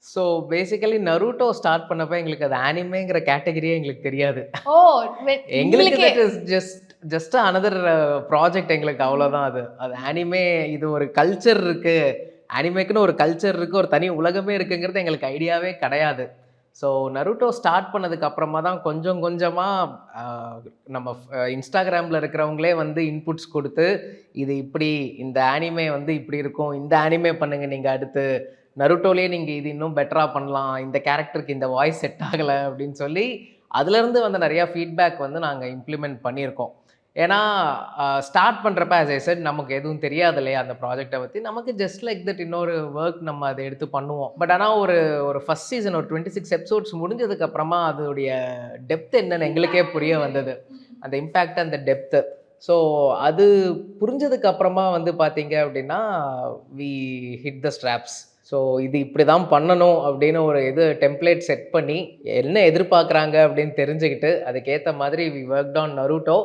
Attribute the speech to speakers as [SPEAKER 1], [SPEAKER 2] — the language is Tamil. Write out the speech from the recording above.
[SPEAKER 1] ஸோ பேசிக்கலி நருட்டோ ஸ்டார்ட் பண்ணப்ப எங்களுக்கு அது ஆனிமேங்கிற கேட்டகரியே எங்களுக்கு தெரியாது.
[SPEAKER 2] ஓ!
[SPEAKER 1] எங்களுக்கு
[SPEAKER 2] உங்களுக்கே
[SPEAKER 1] that is just another project எங்களுக்கு அவ்வளோதான் அது. அது ஆனிமே இது ஒரு கல்ச்சர் இருக்கு. ஆனிமேக்குன்னு ஒரு கல்ச்சர் இருக்கு. ஒரு தனி உலகமே இருக்குங்கிறது எங்களுக்கு ஐடியாவே கிடையாது. ஸோ நருட்டோ ஸ்டார்ட் பண்ணதுக்கு அப்புறமா தான் கொஞ்சம் கொஞ்சமா அ நம்ம Instagramல இருக்கிறவங்களே வந்து இன்புட்ஸ் குடுத்து, இது இப்படி இந்த ஆனிமே வந்து இப்படி இருக்கும். இந்த ஆனிமே பண்ணுங்க நீங்க அடுத்து. நருட்டோலயே நீங்க இது இன்னும் பெட்டரா பண்ணலாம். இந்த கேரக்டருக்கு இந்த வாய்ஸ் செட் ஆகல அப்படின்னு சொல்லி, அதுலருந்து வந்த நெறைய ஃபீட்பேக் வந்து நாங்க இம்ப்ளிமெண்ட் பண்ணியிருக்கோம். ஏன்னா, ஸ்டார்ட் பண்றப்ப ஆஸ் ஐ செட் நமக்கு எதுவும் தெரியாது இல்லையா? அந்த ப்ராஜெக்ட்ட பத்தி. நமக்கு ஜஸ்ட் லைக் தட் இன்னொரு வொர்க் நம்ம அத எடுத்து பண்ணுவோம். பட் ஆனா ஒரு ஒரு ஃபர்ஸ்ட் சீசன் ஒரு 26 எபிசோட்ஸ் முடிஞ்சதுக்கு அப்புறமா அதோடைய டெப்த் என்னன்னு எங்களுக்கே புரிய வந்தது. அந்த இம்பாக்ட், அந்த டெப்த். ஸோ அது புரிஞ்சதுக்கு அப்புறமா வந்து பார்த்தீங்க அப்படின்னா, we hit the straps. So இது இப்படிதான் பண்ணணும் அப்படின்னு ஒரு இது டெம்ப்ளேட் செட் பண்ணி, என்ன எதிர்பார்க்குறாங்க அப்படின்னு தெரிஞ்சுக்கிட்டு, அதுக்கேத்த மாதிரி வி வொர்க்ட் ஆன் நருட்டோ.